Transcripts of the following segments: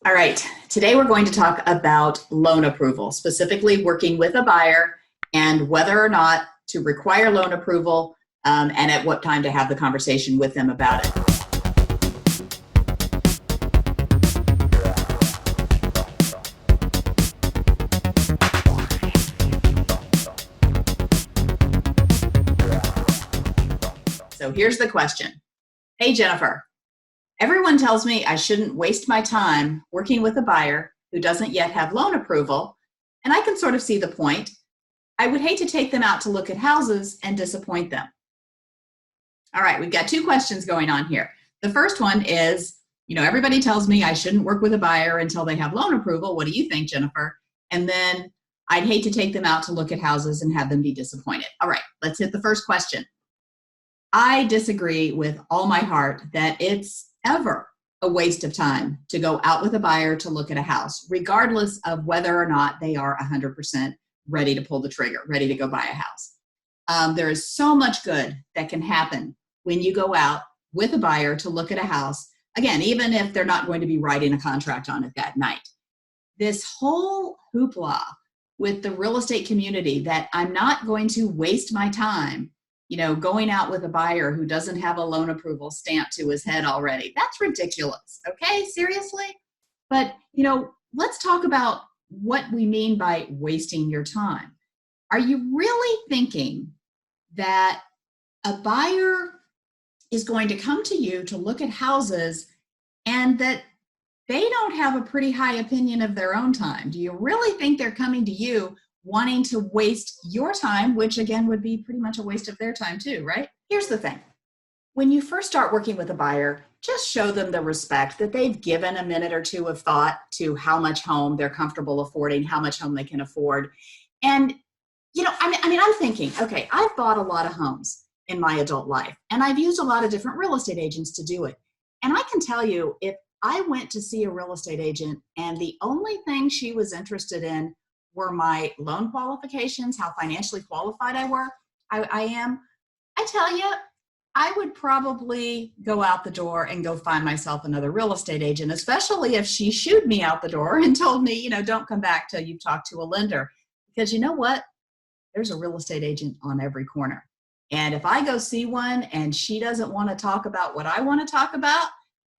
All right, today we're going to talk about loan approval, specifically working with a buyer and whether or not to require loan approval and at what time to have the conversation with them about it. So here's the question. Hey, Jennifer. Everyone tells me I shouldn't waste my time working with a buyer who doesn't yet have loan approval, and I can sort of see the point. I would hate to take them out to look at houses and disappoint them. All right, we've got two questions going on here. The first one is, everybody tells me I shouldn't work with a buyer until they have loan approval. What do you think, Jennifer? And then I'd hate to take them out to look at houses and have them be disappointed. All right, let's hit the first question. I disagree with all my heart that it's ever a waste of time to go out with a buyer to look at a house, regardless of whether or not they are 100% ready to pull the trigger, ready to go buy a house. There is so much good that can happen when you go out with a buyer to look at a house, again, even if they're not going to be writing a contract on it that night. This whole hoopla with the real estate community that I'm not going to waste my time going out with a buyer who doesn't have a loan approval stamped to his head already. That's ridiculous. Okay, seriously? But, let's talk about what we mean by wasting your time. Are you really thinking that a buyer is going to come to you to look at houses and that they don't have a pretty high opinion of their own time? Do you really think they're coming to you wanting to waste your time, which again would be pretty much a waste of their time too, right? Here's the thing. When you first start working with a buyer, just show them the respect that they've given a minute or two of thought to how much home they're comfortable affording, how much home they can afford. And, I'm thinking, okay, I've bought a lot of homes in my adult life, and I've used a lot of different real estate agents to do it. And I can tell you, if I went to see a real estate agent and the only thing she was interested in were my loan qualifications, how financially qualified I am, I tell you, I would probably go out the door and go find myself another real estate agent, especially if she shooed me out the door and told me, don't come back till you've talked to a lender. Because you know what? There's a real estate agent on every corner. And if I go see one and she doesn't want to talk about what I want to talk about,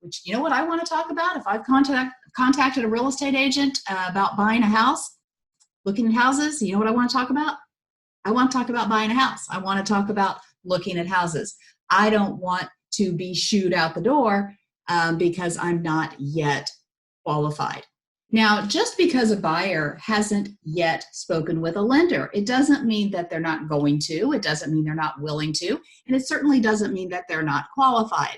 which you know what I want to talk about? If I've contacted a real estate agent about buying a house, looking at houses, you know what I want to talk about? I want to talk about buying a house. I want to talk about looking at houses. I don't want to be shooed out the door because I'm not yet qualified. Now, just because a buyer hasn't yet spoken with a lender, it doesn't mean that they're not going to. It doesn't mean they're not willing to. And it certainly doesn't mean that they're not qualified.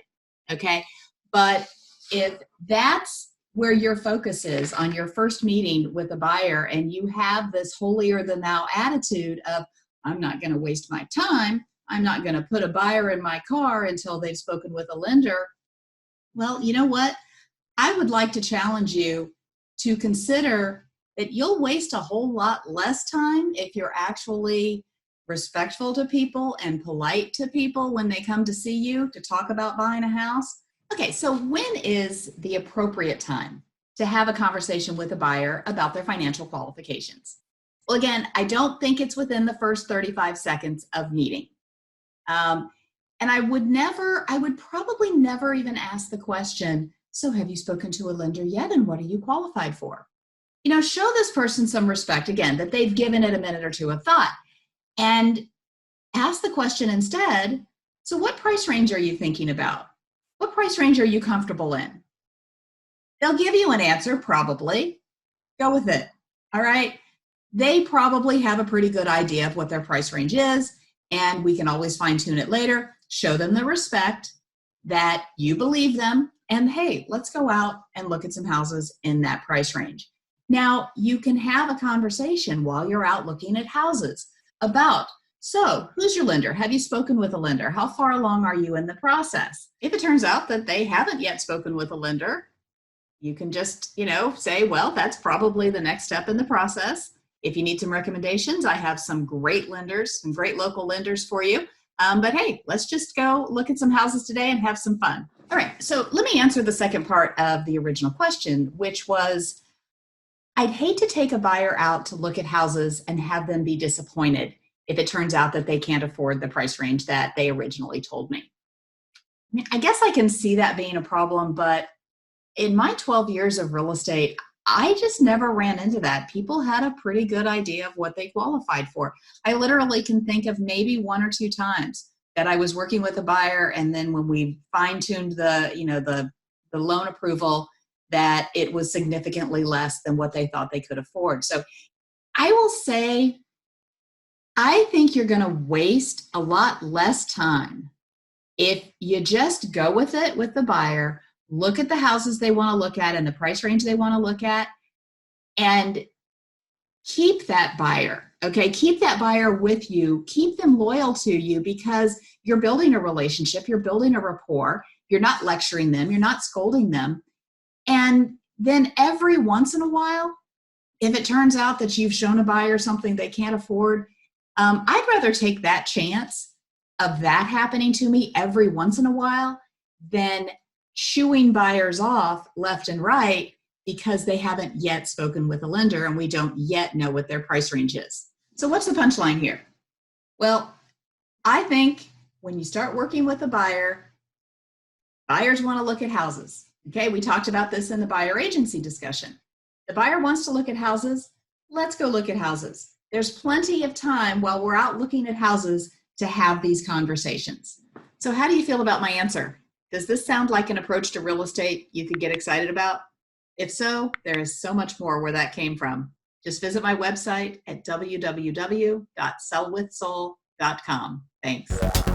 Okay? But if that's where your focus is on your first meeting with a buyer and you have this holier than thou attitude of, I'm not going to waste my time, I'm not going to put a buyer in my car until they've spoken with a lender, well, you know what? I would like to challenge you to consider that you'll waste a whole lot less time if you're actually respectful to people and polite to people when they come to see you to talk about buying a house. Okay, so when is the appropriate time to have a conversation with a buyer about their financial qualifications? Well, again, I don't think it's within the first 35 seconds of meeting. And I would probably never even ask the question, so have you spoken to a lender yet and what are you qualified for? Show this person some respect, again, that they've given it a minute or two of thought. And ask the question instead, so what price range are you thinking about? What price range are you comfortable in? They'll give you an answer, probably. Go with it, all right? They probably have a pretty good idea of what their price range is, and we can always fine-tune it later. Show them the respect that you believe them, and hey, let's go out and look at some houses in that price range. Now, you can have a conversation while you're out looking at houses about, so, who's your lender? Have you spoken with a lender? How far along are you in the process? If it turns out that they haven't yet spoken with a lender, you can just, say, well, that's probably the next step in the process. If you need some recommendations, I have some great lenders, some great local lenders for you. But hey, let's just go look at some houses today and have some fun. All right, so let me answer the second part of the original question, which was, I'd hate to take a buyer out to look at houses and have them be disappointed if it turns out that they can't afford the price range that they originally told me. I guess I can see that being a problem, but in my 12 years of real estate, I just never ran into that. People had a pretty good idea of what they qualified for. I literally can think of maybe one or two times that I was working with a buyer, and then when we fine-tuned the loan approval, that it was significantly less than what they thought they could afford. So I will say, I think you're going to waste a lot less time if you just go with it with the buyer, look at the houses they want to look at and the price range they want to look at, and keep that buyer. Okay, keep that buyer with you, keep them loyal to you, because you're building a relationship, you're building a rapport, you're not lecturing them, you're not scolding them. And then every once in a while, if it turns out that you've shown a buyer something they can't afford, I'd rather take that chance of that happening to me every once in a while than shooing buyers off left and right because they haven't yet spoken with a lender and we don't yet know what their price range is. So what's the punchline here? Well, I think when you start working with a buyer, buyers want to look at houses. Okay, we talked about this in the buyer agency discussion. The buyer wants to look at houses. Let's go look at houses. There's plenty of time while we're out looking at houses to have these conversations. So how do you feel about my answer? Does this sound like an approach to real estate you could get excited about? If so, there is so much more where that came from. Just visit my website at www.sellwithsoul.com. Thanks.